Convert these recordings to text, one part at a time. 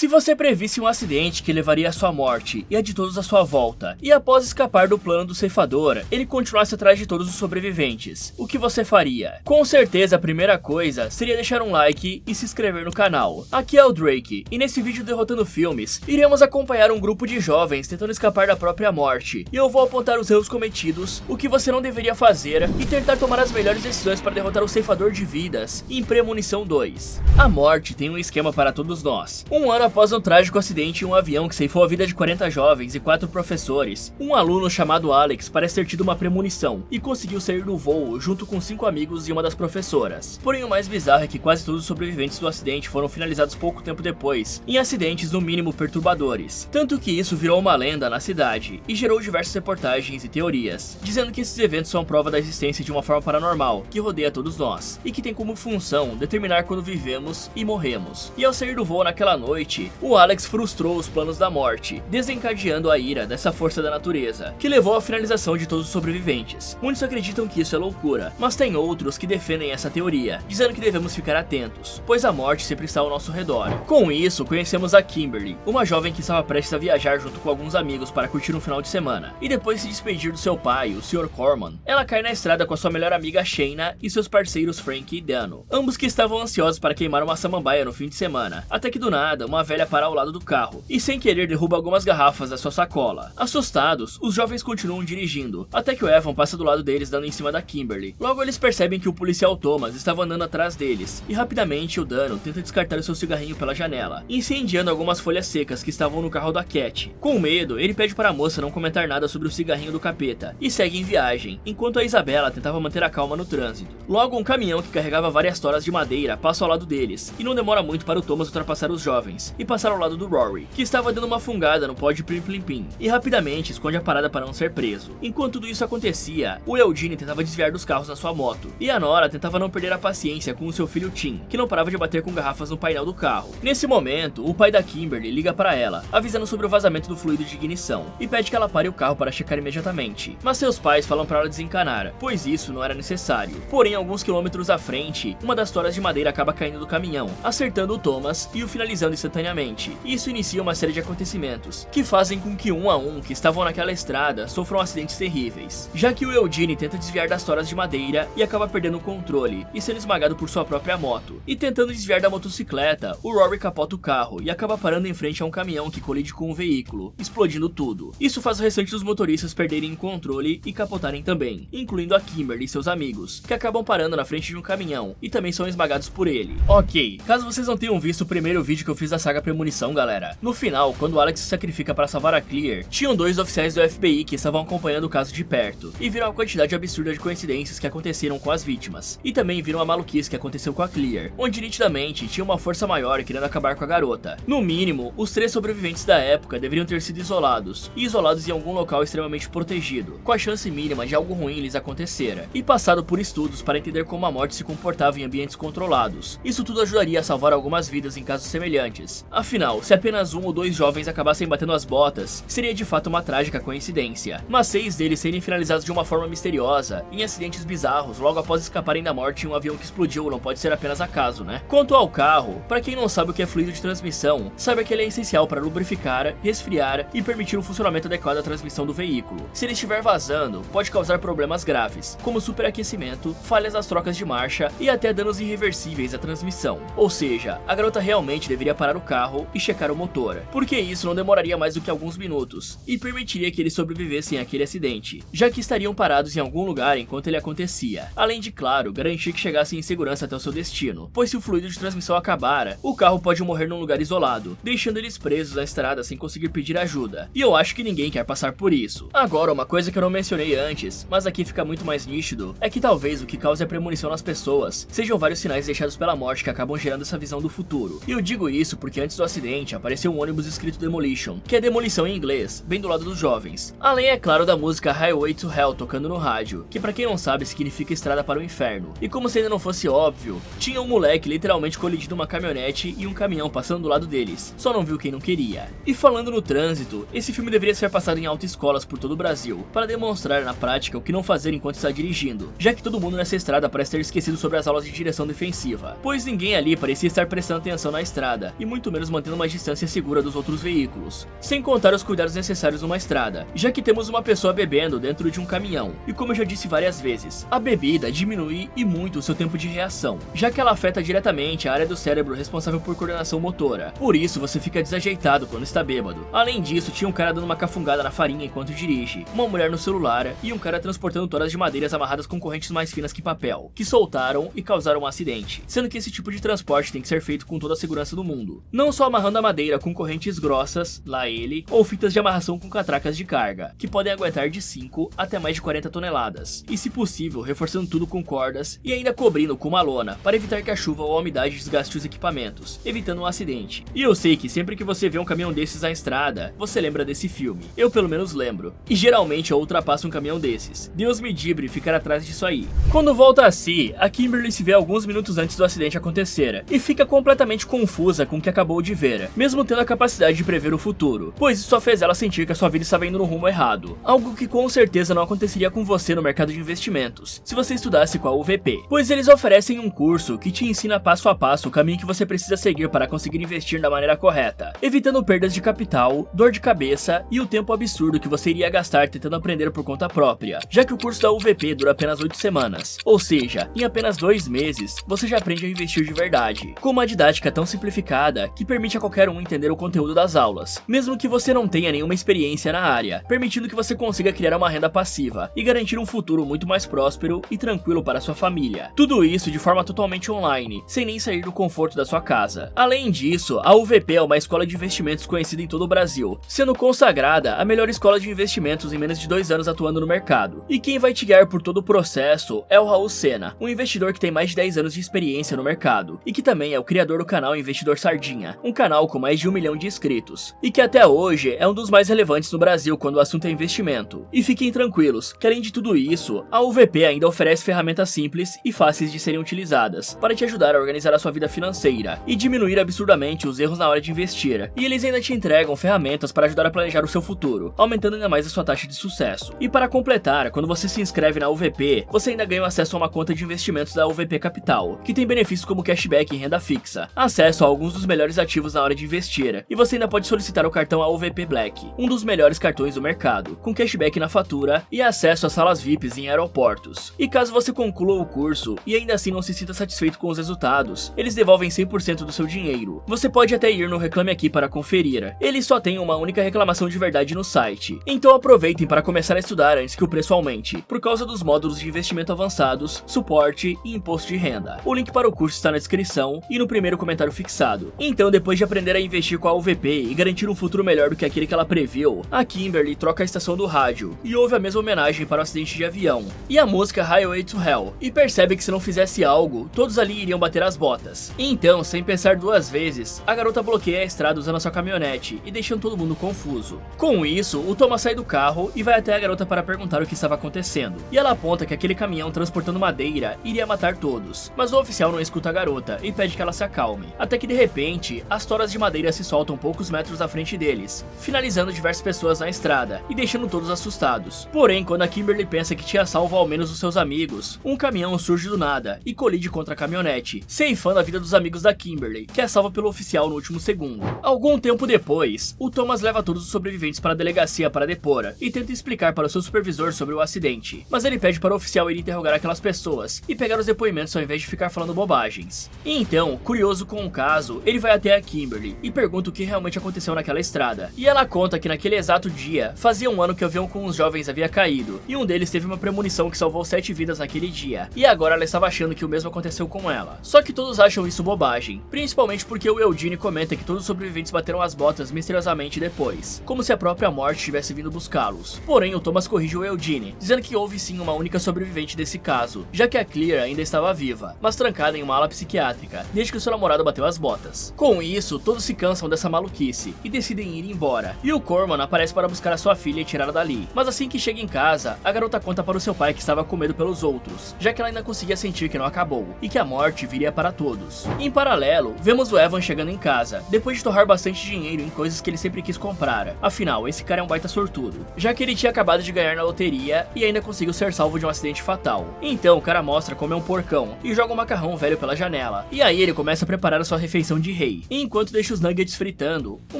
Se você previsse um acidente que levaria à sua morte e a de todos à sua volta, e após escapar do plano do ceifador, ele continuasse atrás de todos os sobreviventes, o que você faria? Com certeza a primeira coisa seria deixar um like e se inscrever no canal. Aqui é o Drake, e nesse vídeo Derrotando Filmes, iremos acompanhar um grupo de jovens tentando escapar da própria morte, e eu vou apontar os erros cometidos, o que você não deveria fazer, e tentar tomar as melhores decisões para derrotar o ceifador de vidas em Premonição 2. A morte tem um esquema para todos nós. Um ano após um trágico acidente em um avião que ceifou a vida de 40 jovens e 4 professores, um aluno chamado Alex parece ter tido uma premonição e conseguiu sair do voo junto com 5 amigos e uma das professoras. Porém, o mais bizarro é que quase todos os sobreviventes do acidente foram finalizados pouco tempo depois, em acidentes no mínimo perturbadores. Tanto que isso virou uma lenda na cidade e gerou diversas reportagens e teorias, dizendo que esses eventos são prova da existência de uma forma paranormal que rodeia todos nós e que tem como função determinar quando vivemos e morremos. E ao sair do voo naquela noite, o Alex frustrou os planos da morte, desencadeando a ira dessa força da natureza, que levou à finalização de todos os sobreviventes. Muitos acreditam que isso é loucura, mas tem outros que defendem essa teoria, dizendo que devemos ficar atentos, pois a morte sempre está ao nosso redor. Com isso, conhecemos a Kimberly, uma jovem que estava prestes a viajar junto com alguns amigos para curtir um final de semana, e depois de se despedir do seu pai, o Sr. Corman, ela cai na estrada com a sua melhor amiga Shayna e seus parceiros Frank e Dano, ambos que estavam ansiosos para queimar uma samambaia no fim de semana, até que do nada, uma velha para ao lado do carro, e sem querer derruba algumas garrafas da sua sacola. Assustados, os jovens continuam dirigindo, até que o Evan passa do lado deles dando em cima da Kimberly. Logo eles percebem que o policial Thomas estava andando atrás deles, e rapidamente o Dano tenta descartar o seu cigarrinho pela janela, incendiando algumas folhas secas que estavam no carro da Cat. Com medo, ele pede para a moça não comentar nada sobre o cigarrinho do capeta, e segue em viagem, enquanto a Isabela tentava manter a calma no trânsito. Logo um caminhão que carregava várias toras de madeira passa ao lado deles, e não demora muito para o Thomas ultrapassar os jovens, e passar ao lado do Rory, que estava dando uma fungada no pó de Plim Plim Plim, e rapidamente esconde a parada para não ser preso. Enquanto tudo isso acontecia, o Eugene tentava desviar dos carros na sua moto, e a Nora tentava não perder a paciência com o seu filho Tim, que não parava de bater com garrafas no painel do carro. Nesse momento, o pai da Kimberly liga para ela, avisando sobre o vazamento do fluido de ignição, e pede que ela pare o carro para checar imediatamente. Mas seus pais falam para ela desencanar, pois isso não era necessário. Porém, alguns quilômetros à frente, uma das toras de madeira acaba caindo do caminhão, acertando o Thomas e o finalizando instantaneamente. Isso inicia uma série de acontecimentos, que fazem com que um a um que estavam naquela estrada sofram acidentes terríveis, já que o Eugene tenta desviar das toras de madeira e acaba perdendo o controle e sendo esmagado por sua própria moto. E tentando desviar da motocicleta, o Rory capota o carro e acaba parando em frente a um caminhão que colide com um veículo, explodindo tudo. Isso faz o restante dos motoristas perderem o controle e capotarem também, incluindo a Kimberly e seus amigos, que acabam parando na frente de um caminhão e também são esmagados por ele. Ok, caso vocês não tenham visto o primeiro vídeo que eu fiz da saga Premonição, galera, no final, quando Alex se sacrifica para salvar a Clear, tinham 2 oficiais do FBI que estavam acompanhando o caso de perto, e viram a quantidade absurda de coincidências que aconteceram com as vítimas, e também viram a maluquice que aconteceu com a Clear, onde nitidamente tinha uma força maior querendo acabar com a garota. No mínimo, os 3 sobreviventes da época deveriam ter sido isolados, e isolados em algum local extremamente protegido, com a chance mínima de algo ruim lhes acontecer, e passado por estudos para entender como a morte se comportava em ambientes controlados. Isso tudo ajudaria a salvar algumas vidas em casos semelhantes. Afinal, se apenas 1 ou 2 jovens acabassem batendo as botas, seria de fato uma trágica coincidência. Mas 6 deles serem finalizados de uma forma misteriosa, em acidentes bizarros logo após escaparem da morte em um avião que explodiu, não pode ser apenas acaso, né? Quanto ao carro, para quem não sabe o que é fluido de transmissão, saiba que ele é essencial para lubrificar, resfriar e permitir o funcionamento adequado da transmissão do veículo. Se ele estiver vazando, pode causar problemas graves, como superaquecimento, falhas nas trocas de marcha e até danos irreversíveis à transmissão. Ou seja, a garota realmente deveria parar o carro e checar o motor, porque isso não demoraria mais do que alguns minutos e permitiria que eles sobrevivessem àquele acidente, já que estariam parados em algum lugar enquanto ele acontecia, além de, claro, garantir que chegassem em segurança até o seu destino, pois se o fluido de transmissão acabar, o carro pode morrer num lugar isolado, deixando eles presos na estrada sem conseguir pedir ajuda, e eu acho que ninguém quer passar por isso. Agora, uma coisa que eu não mencionei antes, mas aqui fica muito mais nítido, é que talvez o que cause a premonição nas pessoas sejam vários sinais deixados pela morte que acabam gerando essa visão do futuro. E eu digo isso porque antes do acidente apareceu um ônibus escrito Demolition, que é demolição em inglês, bem do lado dos jovens. Além, é claro, da música Highway to Hell tocando no rádio, que pra quem não sabe significa estrada para o inferno. E como se ainda não fosse óbvio, tinha um moleque literalmente colidindo uma caminhonete e um caminhão passando do lado deles, só não viu quem não queria. E falando no trânsito, esse filme deveria ser passado em autoescolas por todo o Brasil, para demonstrar na prática o que não fazer enquanto está dirigindo, já que todo mundo nessa estrada parece ter esquecido sobre as aulas de direção defensiva, pois ninguém ali parecia estar prestando atenção na estrada, e muito muito menos mantendo uma distância segura dos outros veículos, sem contar os cuidados necessários numa estrada, já que temos uma pessoa bebendo dentro de um caminhão, e como eu já disse várias vezes, a bebida diminui e muito o seu tempo de reação, já que ela afeta diretamente a área do cérebro responsável por coordenação motora, por isso você fica desajeitado quando está bêbado. Além disso, tinha um cara dando uma cafungada na farinha enquanto dirige, uma mulher no celular e um cara transportando toras de madeiras amarradas com correntes mais finas que papel, que soltaram e causaram um acidente, sendo que esse tipo de transporte tem que ser feito com toda a segurança do mundo, não só amarrando a madeira com correntes grossas, lá ele, ou fitas de amarração com catracas de carga, que podem aguentar de 5 até mais de 40 toneladas, e se possível, reforçando tudo com cordas e ainda cobrindo com uma lona, para evitar que a chuva ou a umidade desgaste os equipamentos, evitando um acidente. E eu sei que sempre que você vê um caminhão desses na estrada, você lembra desse filme, eu pelo menos lembro, e geralmente eu ultrapasso um caminhão desses. Deus me livre ficar atrás disso aí. Quando volta a si, a Kimberly se vê alguns minutos antes do acidente acontecer, e fica completamente confusa com o que acabou de ver, mesmo tendo a capacidade de prever o futuro, pois isso só fez ela sentir que a sua vida estava indo no rumo errado, algo que com certeza não aconteceria com você no mercado de investimentos, se você estudasse com a UVP, pois eles oferecem um curso que te ensina passo a passo o caminho que você precisa seguir para conseguir investir da maneira correta, evitando perdas de capital, dor de cabeça e o tempo absurdo que você iria gastar tentando aprender por conta própria, já que o curso da UVP dura apenas 8 semanas, ou seja, em apenas 2 meses, você já aprende a investir de verdade, com uma didática tão simplificada que permite a qualquer um entender o conteúdo das aulas, mesmo que você não tenha nenhuma experiência na área, permitindo que você consiga criar uma renda passiva e garantir um futuro muito mais próspero e tranquilo para sua família. Tudo isso de forma totalmente online, sem nem sair do conforto da sua casa. Além disso, a UVP é uma escola de investimentos conhecida em todo o Brasil, sendo consagrada a melhor escola de investimentos em menos de 2 anos atuando no mercado. E quem vai te guiar por todo o processo é o Raul Sena, um investidor que tem mais de 10 anos de experiência no mercado, e que também é o criador do canal Investidor Sardinha, um canal com mais de 1 milhão de inscritos, e que até hoje é um dos mais relevantes no Brasil quando o assunto é investimento. E fiquem tranquilos, que além de tudo isso, a UVP ainda oferece ferramentas simples e fáceis de serem utilizadas, para te ajudar a organizar a sua vida financeira, e diminuir absurdamente os erros na hora de investir. E eles ainda te entregam ferramentas para ajudar a planejar o seu futuro, aumentando ainda mais a sua taxa de sucesso. E para completar, quando você se inscreve na UVP, você ainda ganha acesso a uma conta de investimentos da UVP Capital, que tem benefícios como cashback e renda fixa, acesso a alguns dos melhores ativos na hora de investir, e você ainda pode solicitar o cartão AUVP Black, um dos melhores cartões do mercado, com cashback na fatura e acesso a salas VIPs em aeroportos. E caso você conclua o curso e ainda assim não se sinta satisfeito com os resultados, eles devolvem 100% do seu dinheiro. Você pode até ir no Reclame Aqui para conferir. Eles só têm uma única reclamação de verdade no site, então aproveitem para começar a estudar antes que o preço aumente, por causa dos módulos de investimento avançados, suporte e imposto de renda. O link para o curso está na descrição e no primeiro comentário fixado. Então, depois de aprender a investir com a UVP e garantir um futuro melhor do que aquele que ela previu, a Kimberly troca a estação do rádio e ouve a mesma homenagem para o acidente de avião e a música Highway to Hell, e percebe que se não fizesse algo, todos ali iriam bater as botas. Então, sem pensar 2 vezes, a garota bloqueia a estrada usando a sua caminhonete e deixando todo mundo confuso. Com isso, o Thomas sai do carro e vai até a garota para perguntar o que estava acontecendo, e ela aponta que aquele caminhão transportando madeira iria matar todos, mas o oficial não escuta a garota e pede que ela se acalme, até que de repente, as toras de madeira se soltam poucos metros à frente deles, finalizando diversas pessoas na estrada e deixando todos assustados. Porém, quando a Kimberly pensa que tinha salvo ao menos os seus amigos, um caminhão surge do nada e colide contra a caminhonete, ceifando a vida dos amigos da Kimberly, que é salva pelo oficial no último segundo. Algum tempo depois, o Thomas leva todos os sobreviventes para a delegacia para depor e tenta explicar para o seu supervisor sobre o acidente, mas ele pede para o oficial ir interrogar aquelas pessoas e pegar os depoimentos ao invés de ficar falando bobagens. E então, curioso com o caso, ele vai até a Kimberly e pergunta o que realmente aconteceu naquela estrada, e ela conta que naquele exato dia, fazia 1 ano que o avião com os jovens havia caído, e um deles teve uma premonição que salvou 7 vidas naquele dia, e agora ela estava achando que o mesmo aconteceu com ela. Só que todos acham isso bobagem, principalmente porque o Eugene comenta que todos os sobreviventes bateram as botas misteriosamente depois, como se a própria morte tivesse vindo buscá-los. Porém, o Thomas corrige o Eugene, dizendo que houve sim uma única sobrevivente desse caso, já que a Claire ainda estava viva, mas trancada em uma ala psiquiátrica, desde que o seu namorado bateu as botas. Com isso, todos se cansam dessa maluquice e decidem ir embora, e o Corman aparece para buscar a sua filha e tirá-la dali. Mas assim que chega em casa, a garota conta para o seu pai que estava com medo pelos outros, já que ela ainda conseguia sentir que não acabou, e que a morte viria para todos. Em paralelo, vemos o Evan chegando em casa, depois de torrar bastante dinheiro em coisas que ele sempre quis comprar. Afinal, esse cara é um baita sortudo, já que ele tinha acabado de ganhar na loteria e ainda conseguiu ser salvo de um acidente fatal. Então o cara mostra como é um porcão e joga um macarrão velho pela janela, e aí ele começa a preparar a sua refeição de rei, ok. E enquanto deixa os nuggets fritando, o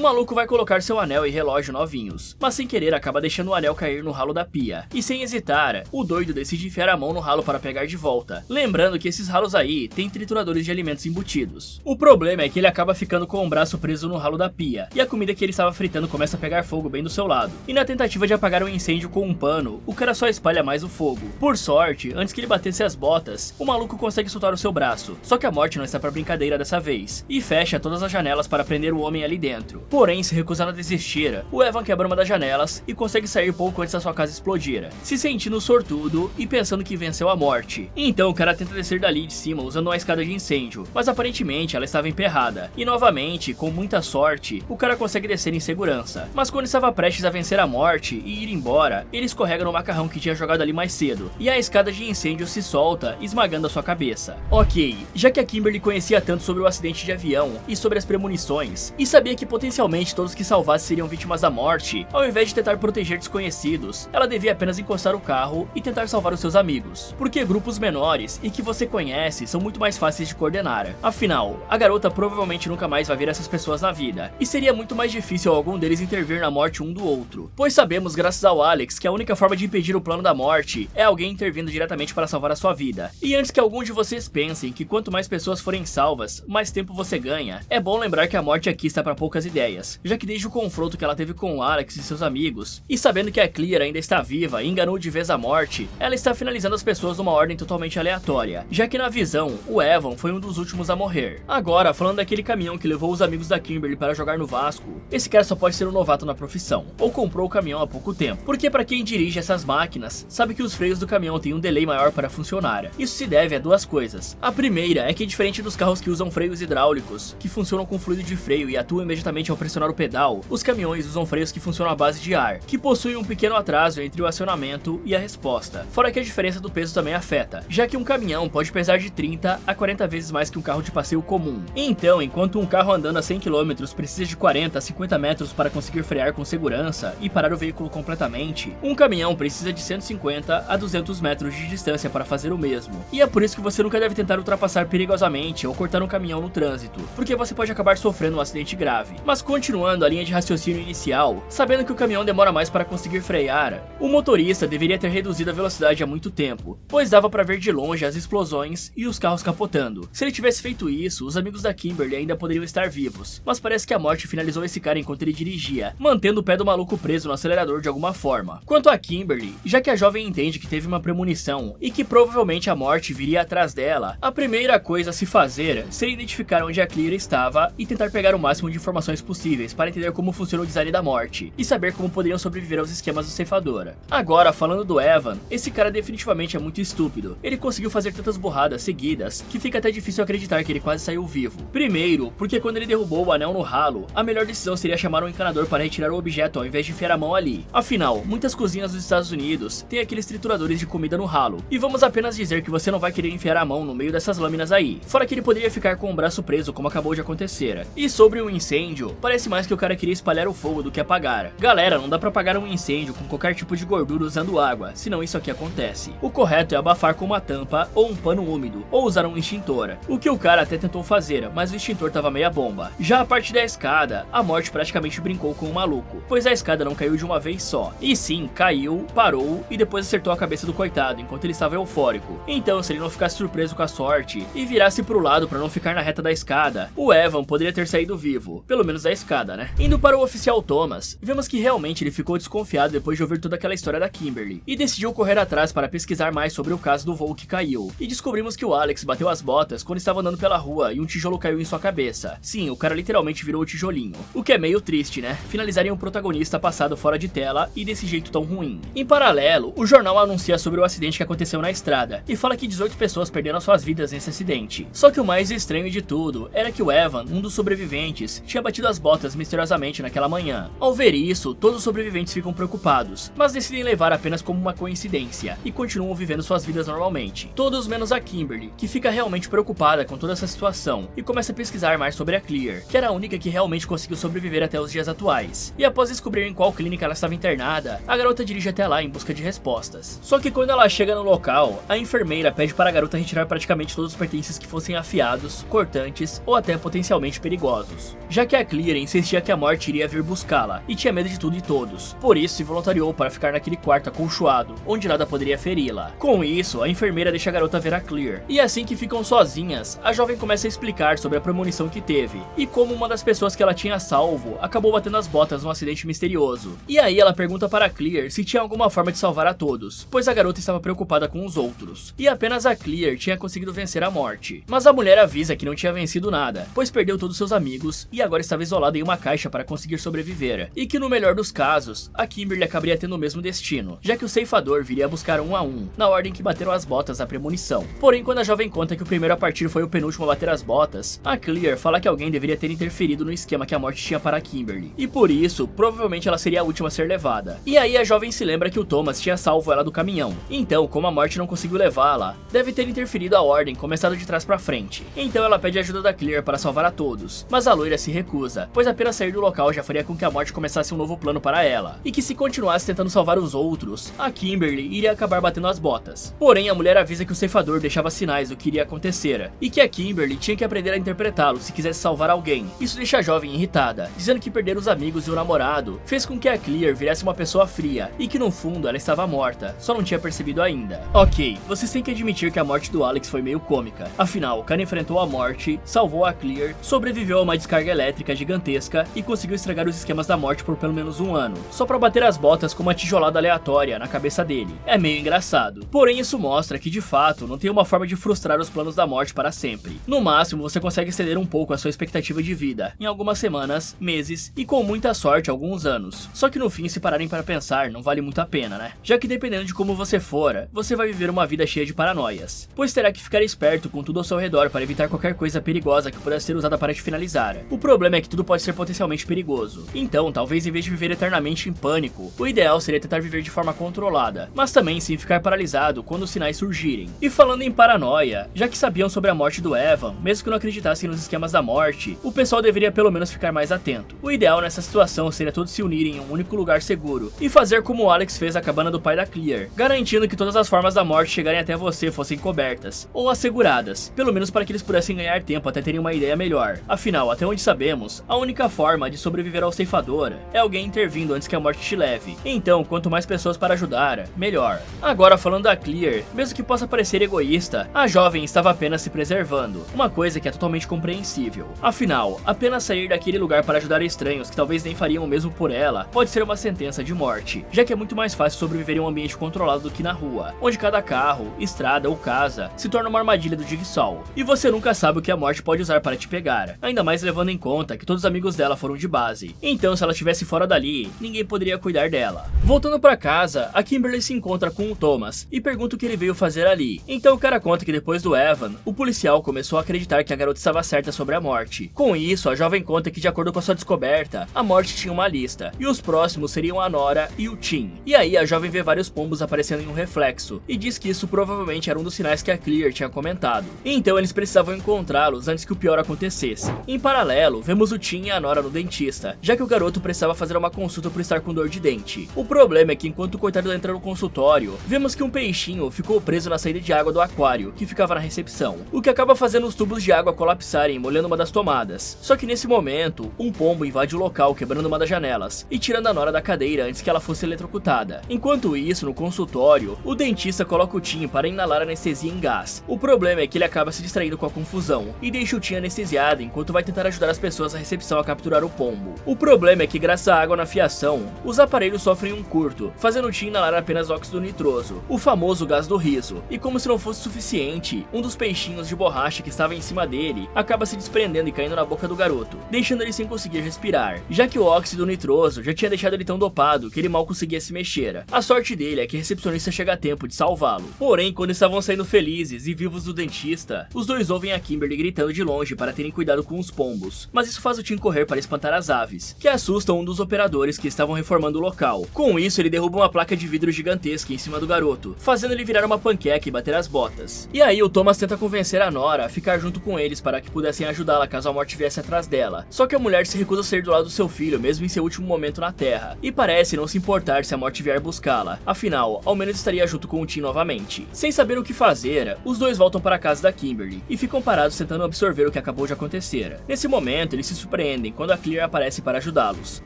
maluco vai colocar seu anel e relógio novinhos, mas sem querer acaba deixando o anel cair no ralo da pia. E sem hesitar, o doido decide enfiar a mão no ralo para pegar de volta. Lembrando que esses ralos aí têm trituradores de alimentos embutidos. O problema é que ele acaba ficando com o braço preso no ralo da pia, e a comida que ele estava fritando começa a pegar fogo bem do seu lado. E na tentativa de apagar o incêndio com um pano, o cara só espalha mais o fogo. Por sorte, antes que ele batesse as botas, o maluco consegue soltar o seu braço. Só que a morte não está pra brincadeira dessa vez, e fecha todas as janelas para prender o homem ali dentro. Porém, se recusando a desistir, o Evan quebra uma das janelas e consegue sair pouco antes da sua casa explodir, se sentindo sortudo e pensando que venceu a morte. Então o cara tenta descer dali de cima usando uma escada de incêndio, mas aparentemente ela estava emperrada. E novamente, com muita sorte, o cara consegue descer em segurança. Mas quando estava prestes a vencer a morte e ir embora, ele escorrega no macarrão que tinha jogado ali mais cedo, e a escada de incêndio se solta, esmagando a sua cabeça. Ok, já que a Kimberly conhecia tanto sobre o acidente de avião e sobre as premonições, e sabia que potencialmente todos que salvasse seriam vítimas da morte, ao invés de tentar proteger desconhecidos, ela devia apenas encostar o carro e tentar salvar os seus amigos, porque grupos menores e que você conhece são muito mais fáceis de coordenar. Afinal, a garota provavelmente nunca mais vai ver essas pessoas na vida, e seria muito mais difícil algum deles intervir na morte um do outro, pois sabemos graças ao Alex que a única forma de impedir o plano da morte é alguém intervindo diretamente para salvar a sua vida. E antes que algum de vocês pensem que quanto mais pessoas forem salvas, mais tempo você ganha, é bom lembrar que a morte aqui está para poucas ideias, já que desde o confronto que ela teve com o Alex e seus amigos, e sabendo que a Clear ainda está viva e enganou de vez a morte, ela está finalizando as pessoas numa ordem totalmente aleatória, já que na visão, o Evan foi um dos últimos a morrer. Agora, falando daquele caminhão que levou os amigos da Kimberly para jogar no Vasco, esse cara só pode ser um novato na profissão, ou comprou o caminhão há pouco tempo, porque para quem dirige essas máquinas, sabe que os freios do caminhão têm um delay maior para funcionar. Isso se deve a duas coisas. A primeira é que, diferente dos carros que usam freios hidráulicos, que funcionam com fluido de freio e atuam imediatamente ao pressionar o pedal, os caminhões usam freios que funcionam à base de ar, que possuem um pequeno atraso entre o acionamento e a resposta. Fora que a diferença do peso também afeta, já que um caminhão pode pesar de 30 a 40 vezes mais que um carro de passeio comum. Então, enquanto um carro andando a 100 km precisa de 40 a 50 metros para conseguir frear com segurança e parar o veículo completamente, um caminhão precisa de 150 a 200 metros de distância para fazer o mesmo. E é por isso que você nunca deve tentar ultrapassar perigosamente ou cortar um caminhão no trânsito, porque você pode acabar sofrendo um acidente grave. Mas continuando a linha de raciocínio inicial, sabendo que o caminhão demora mais para conseguir frear, o motorista deveria ter reduzido a velocidade há muito tempo, pois dava para ver de longe as explosões e os carros capotando. Se ele tivesse feito isso, os amigos da Kimberly ainda poderiam estar vivos, mas parece que a morte finalizou esse cara enquanto ele dirigia, mantendo o pé do maluco preso no acelerador de alguma forma. Quanto a Kimberly, já que a jovem entende que teve uma premonição e que provavelmente a morte viria atrás dela, a primeira coisa a se fazer seria identificar onde a Clear estava e tentar pegar o máximo de informações possíveis para entender como funciona o design da morte e saber como poderiam sobreviver aos esquemas do ceifador. Agora, falando do Evan, esse cara definitivamente é muito estúpido. Ele conseguiu fazer tantas burradas seguidas que fica até difícil acreditar que ele quase saiu vivo. Primeiro, porque quando ele derrubou o anel no ralo, a melhor decisão seria chamar um encanador para retirar o objeto ao invés de enfiar a mão ali. Afinal, muitas cozinhas dos Estados Unidos têm aqueles trituradores de comida no ralo, e vamos apenas dizer que você não vai querer enfiar a mão no meio dessas lâminas aí, fora que ele poderia ficar com o braço preso como acabou de acontecer. E sobre o incêndio, parece mais que o cara queria espalhar o fogo do que apagar. Galera, não dá pra apagar um incêndio com qualquer tipo de gordura usando água, senão isso aqui acontece. O correto é abafar com uma tampa ou um pano úmido, ou usar um extintor, o que o cara até tentou fazer, mas o extintor tava meia bomba. Já a parte da escada, a morte praticamente brincou com o maluco, pois a escada não caiu de uma vez só, e sim, caiu, parou e depois acertou a cabeça do coitado enquanto ele estava eufórico. Então, se ele não ficasse surpreso com a sorte e virasse pro lado para não ficar na reta da escada, o Evan poderia ter saído vivo, pelo menos da escada, né? Indo para o oficial Thomas, vemos que realmente ele ficou desconfiado depois de ouvir toda aquela história da Kimberly, e decidiu correr atrás para pesquisar mais sobre o caso do voo que caiu, e descobrimos que o Alex bateu as botas quando estava andando pela rua e um tijolo caiu em sua cabeça. Sim, o cara literalmente virou o tijolinho, o que é meio triste, né? Finalizarem um protagonista passado fora de tela e desse jeito tão ruim. Em paralelo, o jornal anuncia sobre o acidente que aconteceu na estrada, e fala que 18 pessoas perderam suas vidas nesse acidente. Só que o mais estranho de tudo era que o Evan, um dos sobreviventes, tinha batido as botas misteriosamente naquela manhã. Ao ver isso, todos os sobreviventes ficam preocupados, mas decidem levar apenas como uma coincidência, e continuam vivendo suas vidas normalmente. Todos menos a Kimberly, que fica realmente preocupada com toda essa situação, e começa a pesquisar mais sobre a Clear, que era a única que realmente conseguiu sobreviver até os dias atuais. E após descobrir em qual clínica ela estava internada, a garota dirige até lá em busca de respostas. Só que quando ela chega no local, a enfermeira pede para a garota retirar praticamente todos os pertences que fossem afiados, cortantes ou até potencialmente perigosos, já que a Clear insistia que a morte iria vir buscá-la e tinha medo de tudo e todos, por isso se voluntariou para ficar naquele quarto acolchoado, onde nada poderia feri-la. Com isso, a enfermeira deixa a garota ver a Clear, e assim que ficam sozinhas, a jovem começa a explicar sobre a premonição que teve, e como uma das pessoas que ela tinha salvo acabou batendo as botas num acidente misterioso. E aí ela pergunta para a Clear se tinha alguma forma de salvar a todos, pois a garota estava preocupada com os outros, e apenas a Clear tinha conseguido vencer a morte. Mas a mulher avisa que não tinha vencido nada, pois perdeu todos seus amigos e agora estava isolada em uma caixa para conseguir sobreviver, e que no melhor dos casos, a Kimberly acabaria tendo o mesmo destino, já que o ceifador viria buscar um a um, na ordem que bateram as botas da premonição. Porém, quando a jovem conta que o primeiro a partir foi o penúltimo a bater as botas, a Clear fala que alguém deveria ter interferido no esquema que a morte tinha para a Kimberly, e por isso, provavelmente ela seria a última a ser levada. E aí a jovem se lembra que o Thomas tinha salvo ela do caminhão, então como a morte não conseguiu levá-la, deve ter interferido a ordem, começado de trás pra frente. Então ela pede ajuda da Clear para salvar a todos, mas a loira se recusa, pois apenas sair do local já faria com que a morte começasse um novo plano para ela, e que se continuasse tentando salvar os outros, a Kimberly iria acabar batendo as botas. Porém, a mulher avisa que o ceifador deixava sinais do que iria acontecer, e que a Kimberly tinha que aprender a interpretá-lo se quisesse salvar alguém. Isso deixa a jovem irritada, dizendo que perder os amigos e o namorado fez com que a Clear virasse uma pessoa fria, e que no fundo ela estava morta, só não tinha percebido ainda. Ok, vocês têm que admitir que a morte do Alex foi meio cômica, afinal, o cara enfrentou a morte, salvou a Clear, sobreviveu a uma descarga elétrica gigantesca e conseguiu estragar os esquemas da morte por pelo menos um ano, só pra bater as botas com uma tijolada aleatória na cabeça dele. É meio engraçado, porém isso mostra que de fato não tem uma forma de frustrar os planos da morte para sempre. No máximo você consegue exceder um pouco a sua expectativa de vida, em algumas semanas, meses e com muita sorte alguns anos. Só que no fim, se pararem para pensar, não vale muito a pena, né? Já que dependendo de como você for, você vai viver uma vida cheia de paranoias, pois terá que ficar esperto com tudo ao seu redor para evitar qualquer coisa perigosa que pudesse ser usada para te finalizar. O problema é que tudo pode ser potencialmente perigoso, então talvez em vez de viver eternamente em pânico, o ideal seria tentar viver de forma controlada, mas também sem ficar paralisado quando os sinais surgirem. E falando em paranoia, já que sabiam sobre a morte do Evan, mesmo que não acreditassem nos esquemas da morte, o pessoal deveria pelo menos ficar mais atento. O ideal nessa situação seria todos se unirem em um único lugar seguro e fazer como o Alex fez a cabana do pai da Clear, garantindo que todas as formas da morte chegarem até você fossem cobertas ou asseguradas, pelo menos para que eles pudessem ganhar tempo até terem uma ideia melhor. Afinal, até onde sabemos, a única forma de sobreviver ao ceifador é alguém intervindo antes que a morte te leve. Então, quanto mais pessoas para ajudar, melhor. Agora falando da Clear, mesmo que possa parecer egoísta, a jovem estava apenas se preservando, uma coisa que é totalmente compreensível. Afinal, apenas sair daquele lugar para ajudar estranhos que talvez nem fariam o mesmo por ela, pode ser uma sentença de morte, já que é muito mais fácil sobreviver em um ambiente controlado do que na rua, onde cada carro, estrada ou casa se torna uma armadilha do Jigsaw, e você nunca sabe o que a morte pode usar para te pegar, ainda mais levando em conta que todos os amigos dela foram de base, então se ela estivesse fora dali, ninguém poderia cuidar dela. Voltando para casa, a Kimberly se encontra com o Thomas e pergunta o que ele veio fazer ali. Então o cara conta que depois do Evan, o policial começou a acreditar que a garota estava certa sobre a morte. Com isso, a jovem conta que de acordo com a sua descoberta, a morte tinha uma lista, e os próximos seriam a Nora e o Tim. E aí a jovem vê vários pombos aparecendo em um reflexo, e diz que isso provavelmente era um dos sinais que a Clear tinha comentado. Então eles precisavam encontrá-los antes que o pior acontecesse. Em paralelo, vemos o Tim e a Nora no dentista, já que o garoto precisava fazer uma consulta por estar com dor de dente. O problema é que enquanto o coitado entra no consultório, vemos que um peixinho ficou preso na saída de água do aquário, que ficava na recepção, o que acaba fazendo os tubos de água colapsarem, molhando uma das tomadas. Só que nesse momento, um pombo invade o local, quebrando uma das janelas e tirando a Nora da cadeira antes que ela fosse eletrocutada. Enquanto isso, no consultório, o dentista coloca o Tim para inalar anestesia em gás. O problema é que ele acaba se distraindo com a confusão e deixa o Tim anestesiado enquanto vai tentar ajudar as pessoas da recepção a capturar o pombo. O problema é que graças à água na fiação, os aparelhos sofrem um curto, fazendo o Tim inalar apenas óxido nitroso, o famoso gás do riso. E como se não fosse suficiente, um dos peixinhos de borracha que estava em cima dele acaba se desprendendo e caindo na boca do garoto, deixando ele sem conseguir respirar, já que o óxido nitroso já tinha deixado ele tão dopado que ele mal conseguia se mexer. A sorte dele é que a recepcionista chega a tempo de salvá-lo. Porém, quando estavam saindo felizes e vivos do dentista, os dois ouvem a Kimberly gritando de longe para terem cuidado com os pombos, mas isso faz o Tim correr para espantar as aves, que assustam um dos operadores que estavam reformando o local. Com isso, ele derruba uma placa de vidro gigantesca em cima do garoto, fazendo ele virar uma panqueca e bater as botas. E aí o Thomas tenta convencer a Nora a ficar junto com eles para que pudessem ajudá-la caso a morte viesse atrás dela. Só que a mulher se recusa a sair do lado do seu filho, mesmo em seu último momento na Terra, e parece não se importar se a morte vier buscá-la. Afinal, ao menos estaria junto com o Tim novamente. Sem saber o que fazer, os dois voltam para a casa da Kimberly e ficam parados tentando absorver o que acabou acabou de acontecer. Nesse momento, eles se surpreendem quando a Clear aparece para ajudá-los.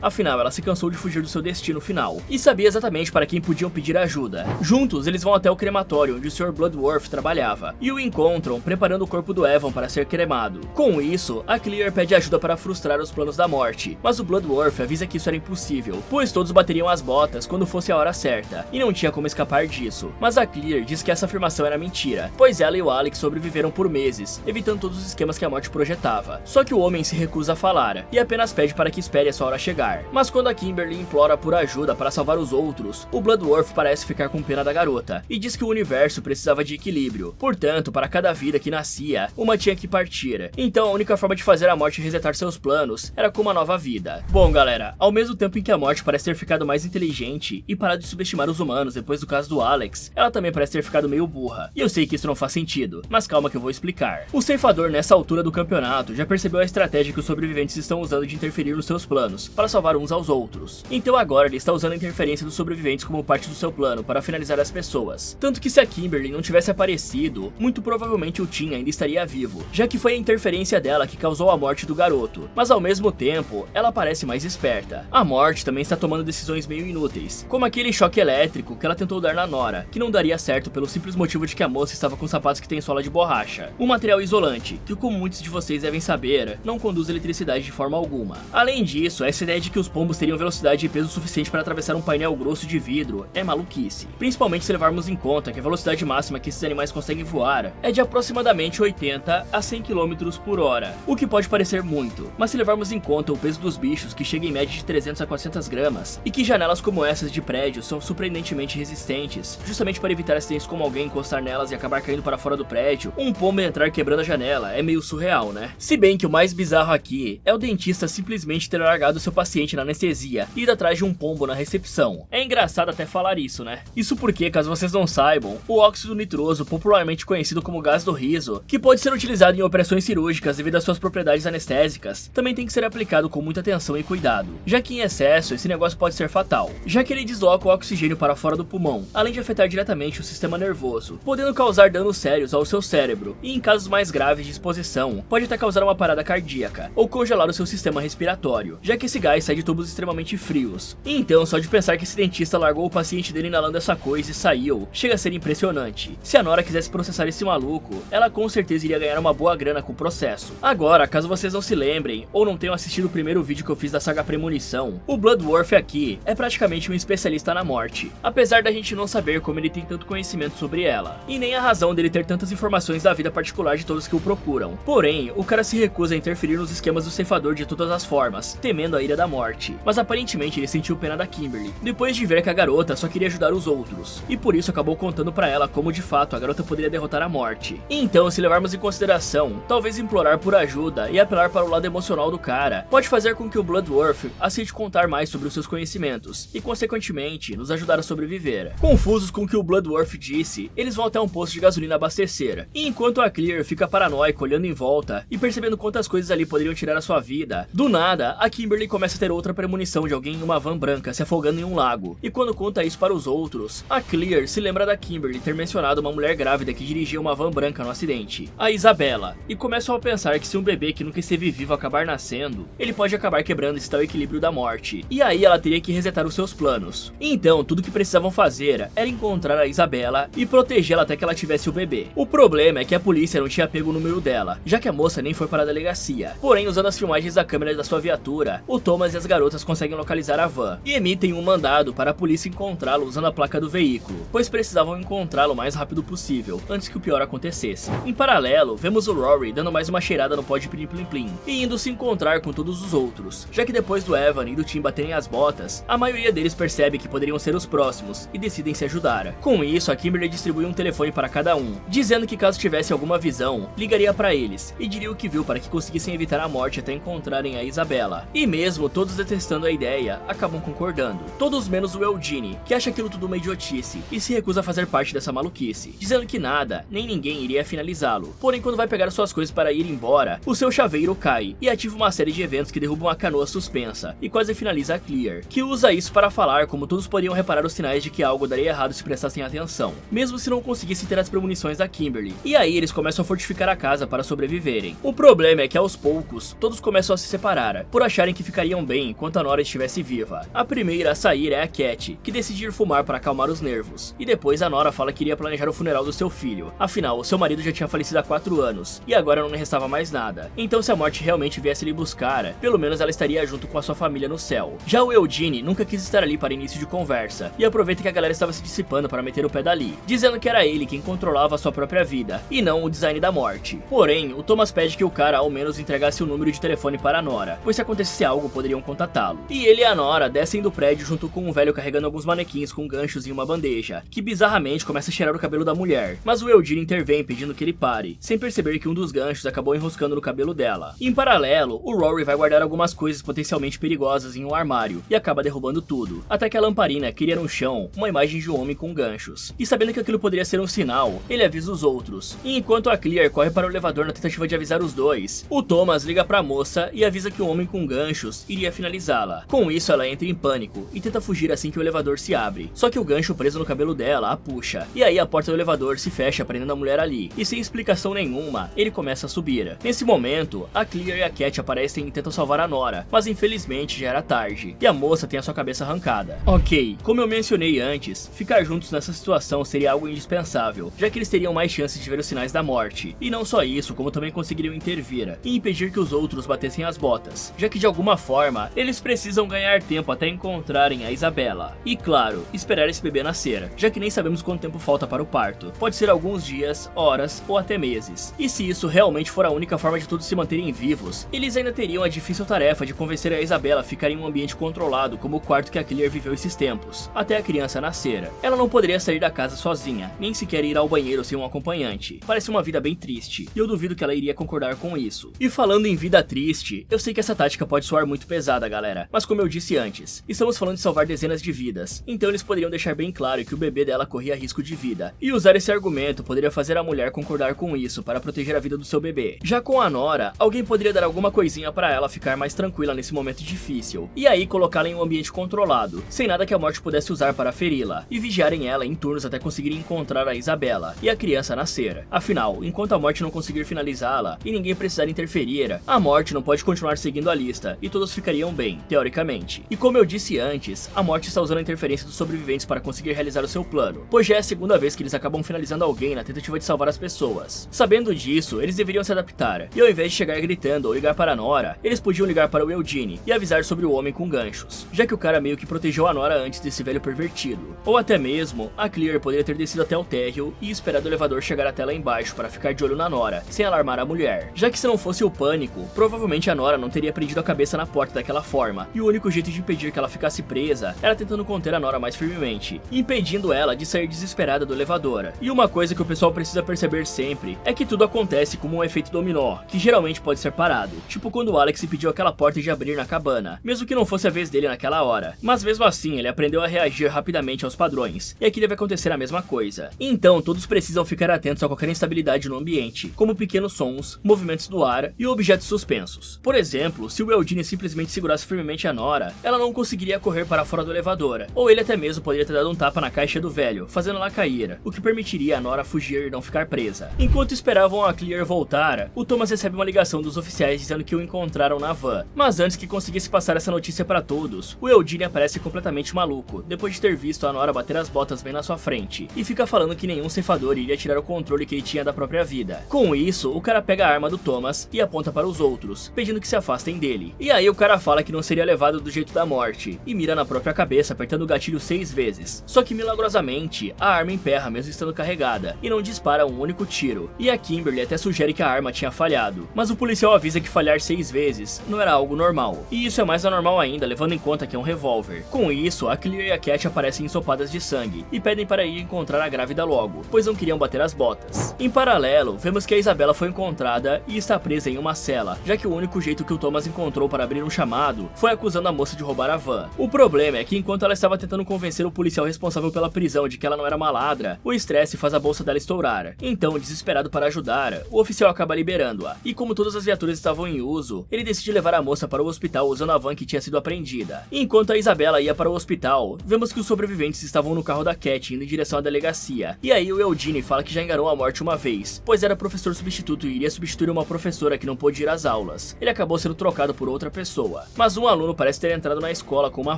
Afinal, ela se cansou de fugir do seu destino final e sabia exatamente para quem podiam pedir ajuda. Juntos, eles vão até o crematório onde o Sr. Bloodworth trabalhava e o encontram preparando o corpo do Evan para ser cremado. Com isso, a Clear pede ajuda para frustrar os planos da morte, mas o Bloodworth avisa que isso era impossível, pois todos bateriam as botas quando fosse a hora certa, e não tinha como escapar disso. Mas a Clear diz que essa afirmação era mentira, pois ela e o Alex sobreviveram por meses, evitando todos os esquemas que a morte projetava. Só que o homem se recusa a falar, e apenas pede para que espere a sua hora chegar. Mas quando a Kimberly implora por ajuda para salvar os outros, o Bloodworth parece ficar com pena da garota, e diz que o universo precisava de equilíbrio. Portanto, para cada vida que nascia, uma tinha que partir. Então a única forma de fazer a morte resetar seus planos era com uma nova vida. Bom galera, ao mesmo tempo em que a morte parece ter ficado mais inteligente e parado de subestimar os humanos depois do caso do Alex, ela também parece ter ficado meio burra. E eu sei que isso não faz sentido, mas calma que eu vou explicar. O ceifador nessa altura do campeonato já percebeu a estratégia que os sobreviventes estão usando de interferir nos seus planos, para salvar uns aos outros. Então agora ele está usando a interferência dos sobreviventes como parte do seu plano para finalizar as pessoas. Tanto que se a Kimberly não tivesse aparecido, muito provavelmente o Tim ainda estaria vivo, já que foi a interferência dela que causou a morte do garoto. Mas ao mesmo tempo, ela parece mais esperta. A morte também está tomando decisões meio inúteis, como aquele choque elétrico que ela tentou dar na Nora, que não daria certo pelo simples motivo de que a moça estava com sapatos que têm sola de borracha. Um material isolante, que como muitos de vocês devem saber, não conduz eletricidade de forma alguma. Além disso, essa ideia de que os pombos teriam velocidade e peso suficiente para atravessar um painel grosso de vidro é maluquice. Principalmente se levarmos em conta que a velocidade máxima que esses animais conseguem voar é de aproximadamente 80 a 100 km por hora, o que pode parecer muito, mas se levarmos em conta o peso dos bichos, que chega em média de 300 a 400 gramas, e que janelas como essas de prédios são surpreendentemente resistentes, justamente para evitar acidentes como alguém encostar nelas e acabar caindo para fora do prédio, um pombo entrar quebrando a janela é meio surreal, né? Se bem que o mais bizarro aqui é o dentista simplesmente ter largado seu paciente na anestesia e ido atrás de um pombo na recepção. É engraçado até falar isso, né? Isso porque, caso vocês não saibam, o óxido nitroso, popularmente conhecido como gás do riso, que pode ser utilizado em operações cirúrgicas devido às suas propriedades anestésicas, também tem que ser aplicado com muita atenção e cuidado, já que em excesso esse negócio pode ser fatal, já que ele desloca o oxigênio para fora do pulmão, além de afetar diretamente o sistema nervoso, podendo causar danos sérios ao seu cérebro, e em casos mais graves de exposição, pode até causar uma parada cardíaca, ou congelar o seu sistema respiratório, já que esse gás sai de tubos extremamente frios. E então, só de pensar que esse dentista largou o paciente dele inalando essa coisa e saiu, chega a ser impressionante. Se a Nora quisesse processar esse maluco, ela com certeza iria ganhar uma boa grana com o processo. Agora, caso vocês não se lembrem, ou não tenham assistido o primeiro vídeo que eu fiz da saga Premonição, o Bloodworth aqui é praticamente um especialista na morte, apesar da gente não saber como ele tem tanto conhecimento sobre ela, e nem a razão dele ter tantas informações da vida particular de todos que o procuram. Porém, o cara se recusa a interferir nos esquemas do ceifador de todas as formas, temendo a ira da morte. Mas aparentemente ele sentiu pena da Kimberly, depois de ver que a garota só queria ajudar os outros, e por isso acabou contando pra ela como de fato a garota poderia derrotar a morte. Então, se levarmos em consideração, talvez implorar por ajuda e apelar para o lado emocional do cara, pode fazer com que o Bloodworth aceite contar mais sobre os seus conhecimentos, e consequentemente, nos ajudar a sobreviver. Confusos com o que o Bloodworth disse, eles vão até um posto de gasolina abastecer, e enquanto a Clear fica paranoica olhando em volta e percebendo quantas coisas ali poderiam tirar a sua vida, do nada, a Kimberly começa a ter outra premonição de alguém em uma van branca se afogando em um lago, e quando conta isso para os outros, a Clear se lembra da Kimberly ter mencionado uma mulher grávida que dirigia uma van branca no acidente, a Isabella, e começam a pensar que se um bebê que nunca esteve vivo acabar nascendo, ele pode acabar quebrando esse tal equilíbrio da morte, e aí ela teria que resetar os seus planos. Então, tudo que precisavam fazer era encontrar a Isabella e protegê-la até que ela tivesse o bebê. O problema é que a polícia não tinha pego o número dela, já que a moça nem foi para a delegacia. Porém, usando as filmagens da câmera da sua viatura, o Thomas e as garotas conseguem localizar a van, e emitem um mandado para a polícia encontrá-lo usando a placa do veículo, pois precisavam encontrá-lo o mais rápido possível, antes que o pior acontecesse. Em paralelo, vemos o Rory dando mais uma cheirada no pó de Plim Plim Plim, e indo se encontrar com todos os outros, já que depois do Evan e do Tim baterem as botas, a maioria deles percebe que poderiam ser os próximos, e decidem se ajudar. Com isso, a Kimberly distribui um telefone para cada um, dizendo que caso tivesse alguma visão, ligaria para eles, e diria o que viu para que conseguissem evitar a morte até encontrarem a Isabella. E mesmo todos detestando a ideia, acabam concordando. Todos menos o Eugene, que acha aquilo tudo uma idiotice, e se recusa a fazer parte dessa maluquice, dizendo que nada, nem ninguém iria finalizá-lo. Porém, quando vai pegar suas coisas para ir embora, o seu chaveiro cai, e ativa uma série de eventos que derrubam a canoa suspensa, e quase finaliza a Clear, que usa isso para falar como todos poderiam reparar os sinais de que algo daria errado se prestassem atenção, mesmo se não conseguissem ter as premonições da Kimberly. E aí eles começam a fortificar a casa para sobreviver. fazerem. O problema é que aos poucos, todos começam a se separar, por acharem que ficariam bem enquanto a Nora estivesse viva. A primeira a sair é a Cat, que decide ir fumar para acalmar os nervos, e depois a Nora fala que iria planejar o funeral do seu filho. Afinal, o seu marido já tinha falecido há 4 anos, e agora não lhe restava mais nada. Então se a morte realmente viesse lhe buscar, pelo menos ela estaria junto com a sua família no céu. Já o Eugene nunca quis estar ali para início de conversa, e aproveita que a galera estava se dissipando para meter o pé dali, dizendo que era ele quem controlava a sua própria vida, e não o design da morte. Porém, o Thomas pede que o cara ao menos entregasse o número de telefone para a Nora, pois se acontecesse algo poderiam contatá-lo. E ele e a Nora descem do prédio junto com um velho carregando alguns manequins com ganchos em uma bandeja, que bizarramente começa a cheirar o cabelo da mulher, mas o Eugene intervém pedindo que ele pare, sem perceber que um dos ganchos acabou enroscando no cabelo dela. Em paralelo, o Rory vai guardar algumas coisas potencialmente perigosas em um armário, e acaba derrubando tudo, até que a lamparina cria no chão uma imagem de um homem com ganchos. E sabendo que aquilo poderia ser um sinal, ele avisa os outros. E enquanto a Clear corre para o elevador na tentativa de avisar os dois, o Thomas liga para a moça e avisa que o homem com ganchos iria finalizá-la. Com isso, ela entra em pânico e tenta fugir assim que o elevador se abre. Só que o gancho preso no cabelo dela a puxa, e aí a porta do elevador se fecha prendendo a mulher ali, e sem explicação nenhuma, ele começa a subir. Nesse momento, a Clear e a Cat aparecem e tentam salvar a Nora, mas infelizmente já era tarde, e a moça tem a sua cabeça arrancada. Ok, como eu mencionei antes, ficar juntos nessa situação seria algo indispensável, já que eles teriam mais chances de ver os sinais da morte, e não só isso, como também conseguiriam intervir e impedir que os outros batessem as botas, já que de alguma forma, eles precisam ganhar tempo até encontrarem a Isabella. E claro, esperar esse bebê nascer, já que nem sabemos quanto tempo falta para o parto. Pode ser alguns dias, horas ou até meses. E se isso realmente for a única forma de todos se manterem vivos, eles ainda teriam a difícil tarefa de convencer a Isabella a ficar em um ambiente controlado como o quarto que a Clear viveu esses tempos, até a criança nascer. Ela não poderia sair da casa sozinha, nem sequer ir ao banheiro sem um acompanhante. Parece uma vida bem triste, e eu duvido que ela iria concordar com isso. E falando em vida triste, eu sei que essa tática pode soar muito pesada, galera, mas como eu disse antes, estamos falando de salvar dezenas de vidas, então eles poderiam deixar bem claro que o bebê dela corria risco de vida, e usar esse argumento poderia fazer a mulher concordar com isso para proteger a vida do seu bebê. Já com a Nora, alguém poderia dar alguma coisinha para ela ficar mais tranquila nesse momento difícil, e aí colocá-la em um ambiente controlado, sem nada que a morte pudesse usar para feri-la, e vigiarem ela em turnos até conseguirem encontrar a Isabella e a criança nascer. Afinal, enquanto a morte não conseguir finalizá-la e ninguém precisar interferir, a morte não pode continuar seguindo a lista e todos ficariam bem, teoricamente. E como eu disse antes, a morte está usando a interferência dos sobreviventes para conseguir realizar o seu plano, pois já é a segunda vez que eles acabam finalizando alguém na tentativa de salvar as pessoas. Sabendo disso, eles deveriam se adaptar, e ao invés de chegar gritando ou ligar para a Nora, eles podiam ligar para o Eugene e avisar sobre o homem com ganchos, já que o cara meio que protegeu a Nora antes desse velho pervertido. Ou até mesmo, a Clear poderia ter descido até o térreo e esperado o elevador chegar até lá embaixo para ficar de olho na Nora, sem alarmar a mulher, já que se não fosse o pânico, provavelmente a Nora não teria prendido a cabeça na porta daquela forma, e o único jeito de impedir que ela ficasse presa era tentando conter a Nora mais firmemente, impedindo ela de sair desesperada do elevador. E uma coisa que o pessoal precisa perceber sempre é que tudo acontece como um efeito dominó, que geralmente pode ser parado, tipo quando o Alex pediu aquela porta de abrir na cabana, mesmo que não fosse a vez dele naquela hora, mas mesmo assim ele aprendeu a reagir rapidamente aos padrões, e aqui deve acontecer a mesma coisa. Então todos precisam ficar atentos a qualquer instabilidade no ambiente, como pequenos sons, movimentos do ar e objetos suspensos. Por exemplo, se o Eugene simplesmente segurasse firmemente a Nora, ela não conseguiria correr para fora do elevador, ou ele até mesmo poderia ter dado um tapa na caixa do velho, fazendo ela cair, o que permitiria a Nora fugir e não ficar presa. Enquanto esperavam a Clear voltar, o Thomas recebe uma ligação dos oficiais dizendo que o encontraram na van, mas antes que conseguisse passar essa notícia para todos, o Eugene aparece completamente maluco, depois de ter visto a Nora bater as botas bem na sua frente, e fica falando que nenhum ceifador iria tirar o controle que ele tinha da própria vida. Com isso, o cara pega a arma do Thomas e aponta para os outros, pedindo que se afastem dele. E aí o cara fala que não seria levado do jeito da morte, e mira na própria cabeça apertando o gatilho 6 vezes. Só que milagrosamente, a arma emperra mesmo estando carregada, e não dispara um único tiro. E a Kimberly até sugere que a arma tinha falhado, mas o policial avisa que falhar 6 vezes não era algo normal. E isso é mais anormal ainda, levando em conta que é um revólver. Com isso, a Clear e a Cat aparecem ensopadas de sangue, e pedem para ir encontrar a grávida logo, pois não queriam bater as botas. Em paralelo, vemos que a Isabella foi encontrada e está presa em uma cela, já que o único jeito que o Thomas encontrou para abrir um chamado foi acusando a moça de roubar a van. O problema é que enquanto ela estava tentando convencer o policial responsável pela prisão de que ela não era uma ladra, o estresse faz a bolsa dela estourar. Então, desesperado para ajudar, o oficial acaba liberando-a, e como todas as viaturas estavam em uso, ele decide levar a moça para o hospital usando a van que tinha sido apreendida. Enquanto a Isabella ia para o hospital, vemos que os sobreviventes estavam no carro da Cat indo em direção à delegacia, e aí o Eugene fala que já enganou a morte uma vez, pois era professor substituto e iria iria substituir uma professora que não pôde ir às aulas. Ele acabou sendo trocado por outra pessoa, mas um aluno parece ter entrado na escola com uma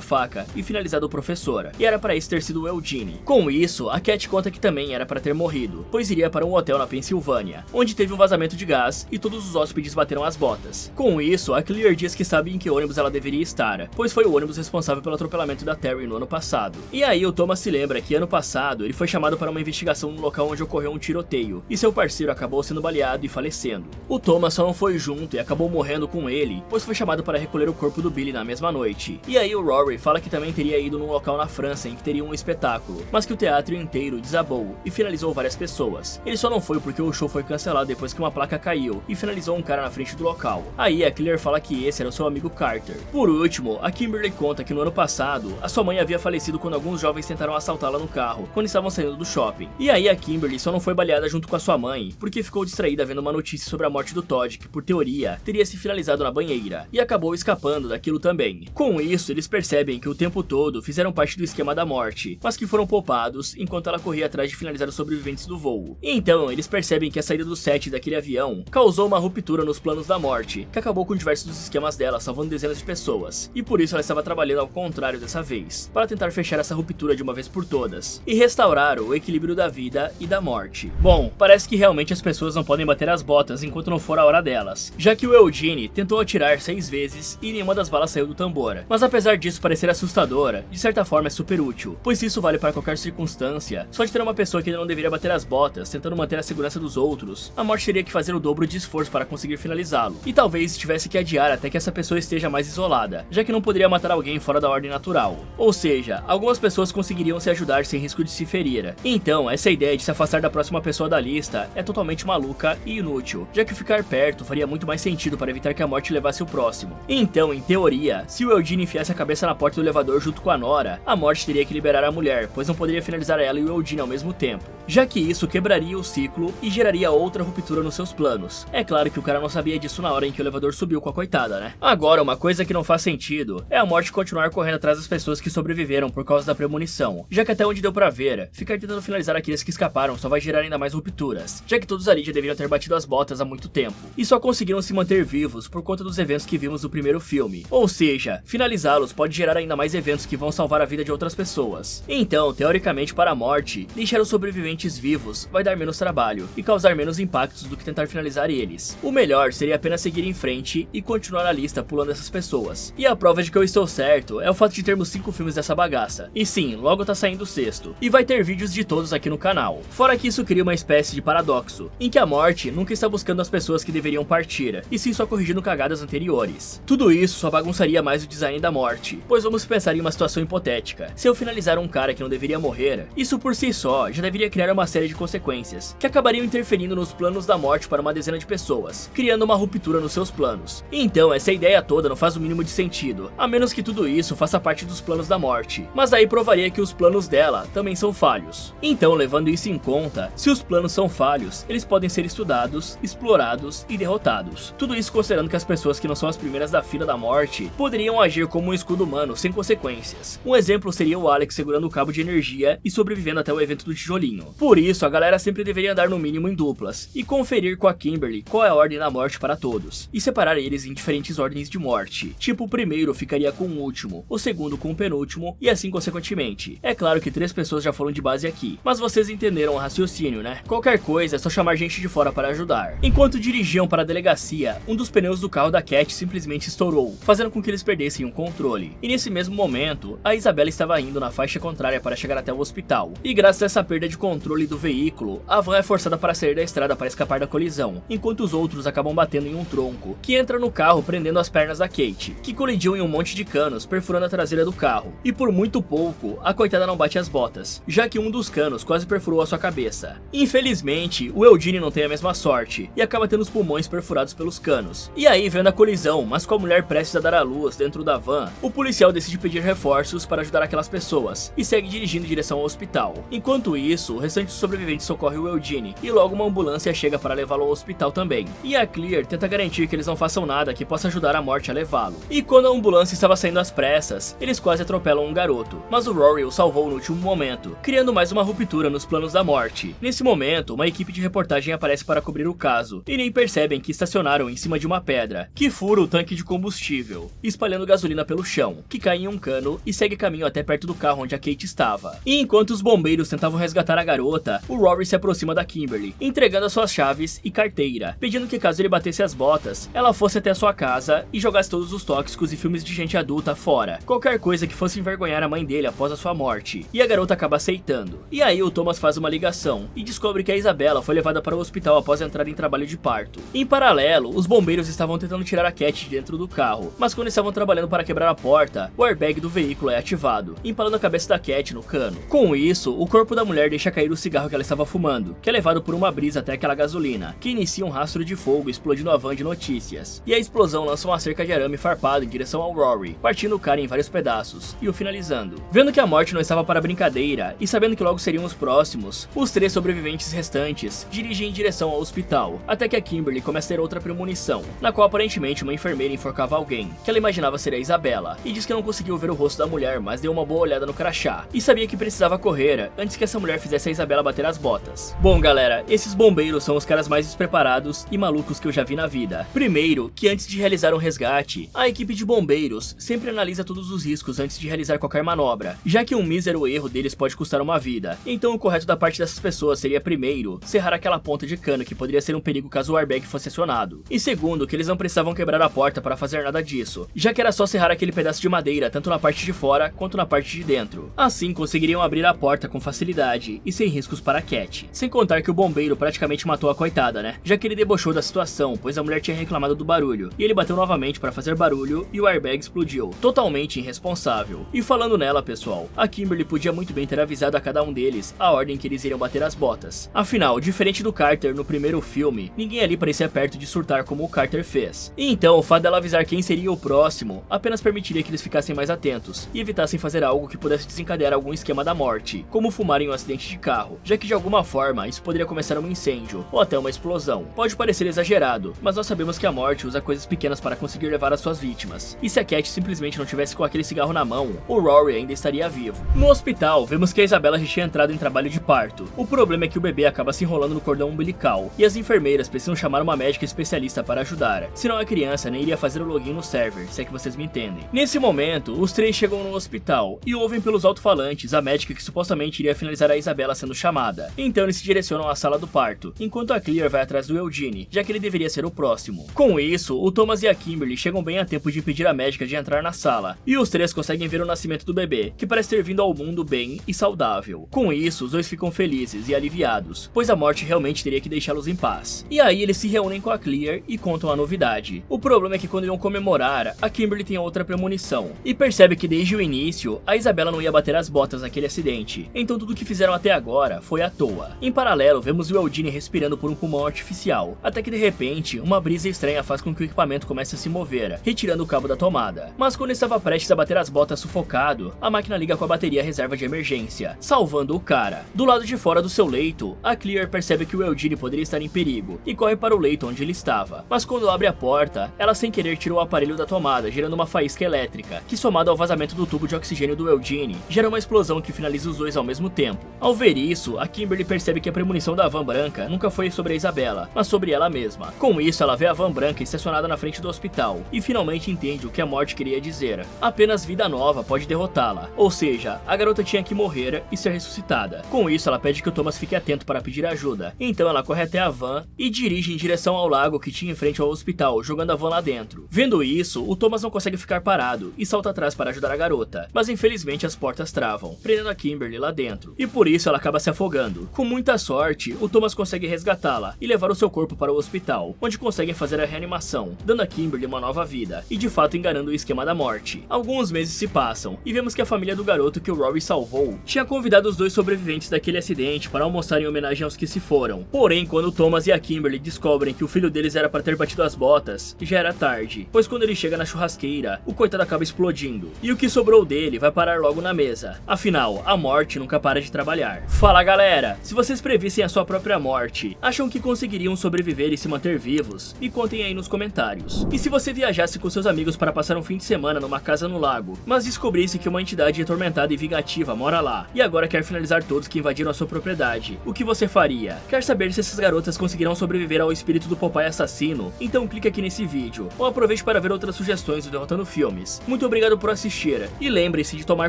faca e finalizado a professora, e era para isso ter sido o Eugene. Com isso, a Cat conta que também era para ter morrido, pois iria para um hotel na Pensilvânia, onde teve um vazamento de gás e todos os hóspedes bateram as botas. Com isso, a Claire diz que sabe em que ônibus ela deveria estar, pois foi o ônibus responsável pelo atropelamento da Terry no ano passado. E aí o Thomas se lembra que ano passado ele foi chamado para uma investigação no local onde ocorreu um tiroteio, e seu parceiro acabou sendo baleado e falecendo. O Thomas só não foi junto e acabou morrendo com ele, pois foi chamado para recolher o corpo do Billy na mesma noite. E aí o Rory fala que também teria ido num local na França em que teria um espetáculo, mas que o teatro inteiro desabou e finalizou várias pessoas. Ele só não foi porque o show foi cancelado depois que uma placa caiu e finalizou um cara na frente do local. Aí a Claire fala que esse era o seu amigo Carter. Por último, a Kimberly conta que no ano passado, a sua mãe havia falecido quando alguns jovens tentaram assaltá-la no carro, quando estavam saindo do shopping. E aí a Kimberly só não foi baleada junto com a sua mãe, porque ficou distraída vendo uma notícia sobre a morte do Todd, que por teoria, teria se finalizado na banheira, e acabou escapando daquilo também. Com isso, eles percebem que o tempo todo fizeram parte do esquema da morte, mas que foram poupados enquanto ela corria atrás de finalizar os sobreviventes do voo. Então, eles percebem que a saída do set daquele avião causou uma ruptura nos planos da morte, que acabou com diversos dos esquemas dela, salvando dezenas de pessoas. E por isso ela estava trabalhando ao contrário dessa vez, para tentar fechar essa ruptura de uma vez por todas, e restaurar o equilíbrio da vida e da morte. Bom, parece que realmente as pessoas não podem bater as botas enquanto não for a hora delas, já que o Eugene tentou atirar 6 vezes e nenhuma das balas saiu do tambor. Mas apesar disso parecer assustadora, de certa forma é super útil, pois isso vale para qualquer circunstância. Só de ter uma pessoa que não deveria bater as botas, tentando manter a segurança dos outros, a morte teria que fazer o dobro de esforço para conseguir finalizá-lo, e talvez tivesse que adiar até que essa pessoa esteja mais isolada, já que não poderia matar alguém fora da ordem natural. Ou seja, algumas pessoas conseguiriam se ajudar sem risco de se ferir. Então, essa ideia de se afastar da próxima pessoa da lista é totalmente maluca e inútil, já que ficar perto faria muito mais sentido para evitar que a morte levasse o próximo. Então, em teoria, se o Eugene enfiasse a cabeça na porta do elevador junto com a Nora, a morte teria que liberar a mulher, pois não poderia finalizar ela e o Eugene ao mesmo tempo, já que isso quebraria o ciclo e geraria outra ruptura nos seus planos. É claro que o cara não sabia disso na hora em que o elevador subiu com a coitada, né? Agora, uma coisa que não faz sentido é a morte continuar correndo atrás das pessoas que sobreviveram por causa da premonição, já que até onde deu pra ver, ficar tentando finalizar aqueles que escaparam só vai gerar ainda mais rupturas, já que todos ali já deveriam ter batido as botas há muito tempo, e só conseguiram se manter vivos por conta dos eventos que vimos no primeiro filme. Ou seja, finalizá-los pode gerar ainda mais eventos que vão salvar a vida de outras pessoas. Então, teoricamente, para a morte, deixar os sobreviventes vivos vai dar menos trabalho e causar menos impactos do que tentar finalizar eles. O melhor seria apenas seguir em frente e continuar a lista pulando essas pessoas. E a prova de que eu estou certo é o fato de termos 5 filmes dessa bagaça. E sim, logo tá saindo o 6º. E vai ter vídeos de todos aqui no canal. Fora que isso cria uma espécie de paradoxo, em que a morte nunca está buscando as pessoas que deveriam partir, e sim só corrigindo cagadas anteriores. Tudo isso só bagunçaria mais o design da morte, pois vamos pensar em uma situação hipotética. Se eu finalizar um cara que não deveria morrer, isso por si só já deveria criar uma série de consequências, que acabariam interferindo nos planos da morte para uma dezena de pessoas, criando uma ruptura nos seus planos. Então, essa ideia toda não faz o mínimo de sentido, a menos que tudo isso faça parte dos planos da morte. Mas aí provaria que os planos dela também são falhos. Então, levando isso em conta, se os planos são falhos, eles podem ser estudados, explorados e derrotados. Tudo isso considerando que as pessoas que não são as primeiras da fila da morte poderiam agir como um escudo humano sem consequências. Um exemplo seria o Alex segurando o cabo de energia e sobrevivendo até o evento do tijolinho. Por isso, a galera sempre deveria andar no mínimo em duplas e conferir com a Kimberly qual é a ordem da morte para todos, e separar eles em diferentes ordens de morte. Tipo, o primeiro ficaria com o último, o segundo com o penúltimo, e assim consequentemente. É claro que 3 pessoas já foram de base aqui, mas vocês entenderam o raciocínio, né? Qualquer coisa é só chamar gente de fora para ajudar. Enquanto dirigiam para a delegacia, um dos pneus do carro da Cat simplesmente estourou, fazendo com que eles perdessem o controle. E nesse mesmo momento, a Isabela estava indo na faixa contrária para chegar até o hospital. E graças a essa perda de controle do veículo, a van é forçada para sair da estrada para escapar da colisão, enquanto os outros acabam batendo em um tronco, que entra no carro prendendo as pernas da Kate, que colidiu em um monte de canos, perfurando a traseira do carro. E por muito pouco, a coitada não bate as botas, já que um dos canos quase perfurou a sua cabeça. Infelizmente, o Eugene não tem a mesma sorte, e acaba tendo os pulmões perfurados pelos canos. E aí, vendo a colisão, mas com a mulher prestes a dar à luz dentro da van, o policial decide pedir reforços para ajudar aquelas pessoas, e segue dirigindo em direção ao hospital. Enquanto isso, o restante dos sobreviventes socorre o Eugene, e logo uma ambulância chega para levá-lo ao hospital também. E a Claire tenta garantir que eles não façam nada que possa ajudar a morte a levá-lo. E quando a ambulância estava saindo às pressas, eles quase atropelam um garoto, mas o Rory o salvou no último momento, criando mais uma ruptura nos planos da morte. Nesse momento, uma equipe de reportagem aparece para cobrir o caso, e nem percebem que estacionaram em cima de uma pedra, que fura o tanque de combustível, espalhando gasolina pelo chão, que cai em um cano e segue caminho até perto do carro onde a Kate estava. E enquanto os bombeiros tentavam resgatar a garota, o Rory se aproxima da Kimberly, entregando as suas chaves e carteira, pedindo que caso ele batesse as botas, ela fosse até a sua casa e jogasse todos os tóxicos e filmes de gente adulta fora, qualquer coisa que fosse envergonhar a mãe dele após a sua morte. E a garota acaba aceitando. E aí o Thomas faz uma ligação e descobre que a Isabella foi levada para o hospital após entrar em trabalho de parto. Em paralelo, os bombeiros estavam tentando tirar a Cat de dentro do carro, mas quando estavam trabalhando para quebrar a porta, o airbag do veículo é ativado, empalando a cabeça da Cat no cano. Com isso, o corpo da mulher deixa cair o cigarro que ela estava fumando, que é levado por uma brisa até aquela gasolina, que inicia um rastro de fogo explodindo a van de notícias. E a explosão lança uma cerca de arame farpado em direção ao Rory, partindo o cara em vários pedaços, e o finalizando. Vendo que a morte não estava para brincadeira, e sabendo que logo seriam os próximos, os 3 sobreviventes restantes dirigem em direção ao hospital, até que a Kimberly começa a ter outra premonição, na qual aparentemente uma enfermeira enforcava alguém, que ela imaginava ser a Isabella, e diz que não conseguiu ver o rosto da mulher, mas deu uma boa olhada no crachá, e sabia que precisava correr antes que essa mulher fizesse a Isabella bater as botas. Bom galera, esses bombeiros são os caras mais despreparados e malucos que eu já vi na vida. Primeiro, que antes de realizar um resgate, a equipe de bombeiros sempre analisa todos os riscos antes de realizar qualquer manobra, já que um mísero erro deles pode custar uma vida. Então o correto da parte dessas pessoas seria primeiro, serrar aquela ponta de cano que poderia ser um perigo caso o airbag fosse acionado. E segundo, que eles não precisavam quebrar a porta para fazer nada disso, já que era só serrar aquele pedaço de madeira tanto na parte de fora quanto na parte de dentro. Assim conseguiriam abrir a porta com facilidade e sem riscos para a Cat. Sem contar que o bombeiro praticamente matou a coitada, né? Já que ele debochou da situação, pois a mulher tinha reclamado do barulho, e ele bateu novamente para fazer barulho e o airbag explodiu, totalmente irresponsável. E falando nela, pessoal, a Kimberly podia muito bem ter avisado a cada um deles a ordem que eles iriam bater as botas. Afinal, diferente do Carter no primeiro filme, ninguém ali parecia perto de surtar como o Carter fez. E então, o fato dela avisar quem seria o próximo apenas permitiria que eles ficassem mais atentos e evitassem fazer algo que pudesse desencadear algum esquema da morte, como fumar em um acidente de carro, já que de alguma forma isso poderia começar um incêndio ou até uma explosão. Pode parecer exagerado, mas nós sabemos que a morte usa coisas pequenas para conseguir levar as suas vítimas. E se a Cat simplesmente não tivesse com aquele cigarro na mão, o Rory ainda estaria vivo. No hospital, vemos que a Isabella já tinha entrado em trabalho de parto. O problema é que o bebê acaba se enrolando no cordão umbilical, e as enfermeiras precisam chamar uma médica especialista para ajudar, senão a criança nem iria fazer o login no server, se é que vocês me entendem. Nesse momento, os 3 chegam no hospital e ouvem pelos alto-falantes a médica que supostamente iria finalizar a Isabella sendo chamada. Então eles se direcionam à sala do parto, enquanto a Clear vai atrás do Eugene, já que ele deveria ser o próximo. Com isso, o Thomas e a Kimberly chegam bem a tempo de impedir a médica de entrar na sala, e os 3 conseguem ver o nascimento do bebê, que parece ter vindo ao mundo bem e saudável. Com isso, os 2 ficam felizes e aliviados, pois a morte realmente teria que deixá-los em paz. E aí eles se reúnem com a Clear e contam a novidade. O problema é que quando iam comemorar, a Kimberly tem outra premonição, e percebe que desde o início, a Isabella não ia bater as botas naquele acidente, então tudo que fizeram até agora foi à toa. Em paralelo, vemos o Eugene respirando por um pulmão artificial, até que de repente, uma brisa estranha faz com que o equipamento comece a se mover, retirando o cabo da tomada. Mas quando estava prestes a bater as botas sufocado, a máquina liga com a bateria reserva de emergência, salvando o cara. Do lado de fora do seu leito, a Clear percebe que o Eugene poderia estar em perigo, e corre para o leito onde ele estava. Mas quando abre a porta, ela sem querer tira o aparelho da tomada, gerando uma faísca elétrica, que somado ao vazamento do tubo de oxigênio do Eugene, gera uma explosão que finaliza os 2 ao mesmo tempo. Ao ver isso, a Kimberly percebe que a premonição da van branca nunca foi sobre a Isabella, mas sobre ela mesma. Com isso, ela vê a van branca estacionada na frente do hospital, e finalmente entende o que a morte queria dizer. Apenas vida nova pode derrotá-la, ou seja, a garota tinha que morrer e ser ressuscitada. Com isso, ela pede que o Thomas fique atento para pedir ajuda. Então ela corre até a van e dirige em direção ao lago que tinha em frente ao hospital, jogando a van lá dentro. Vendo isso, o Thomas não consegue ficar parado e salta atrás para ajudar a garota, mas infelizmente as portas travam, prendendo a Kimberly lá dentro, e por isso ela acaba se afogando. Com muita sorte, o Thomas consegue resgatá-la e levar o seu corpo para o hospital, onde conseguem fazer a reanimação, dando a Kimberly uma nova vida, e de fato enganando o esquema da morte. Alguns meses se passam, e vemos que a família do garoto que o Rory salvou tinha convidado os 2 sobreviventes daquele acidente para almoçar em homenagem aos que se foram. Porém, quando o Thomas e a Kimberly descobrem que o filho deles era para ter batido as botas, já era tarde, pois quando ele chega na churrasqueira, o coitado acaba explodindo, e o que sobrou dele vai parar logo na mesa. Afinal, a morte nunca para de trabalhar. Fala galera, se vocês previssem a sua própria morte, acham que conseguiriam sobreviver e se manter vivos? Me contem aí nos comentários. E se você viajasse com seus amigos para passar um fim de semana numa casa no lago, mas descobrisse que uma entidade atormentada e vingativa mora lá, e agora quer finalizar todos que invadiram a sua propriedade, o que você faria? Quer saber se essas garotas conseguirão sobreviver ao espírito do Popeye assassino, então clique aqui nesse vídeo, ou aproveite para ver outras sugestões do Derrotando Filmes. Muito obrigado por assistir, e lembre-se de tomar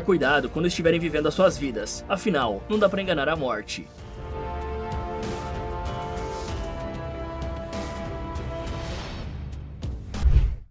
cuidado quando estiverem vivendo as suas vidas, afinal, não dá pra enganar a morte.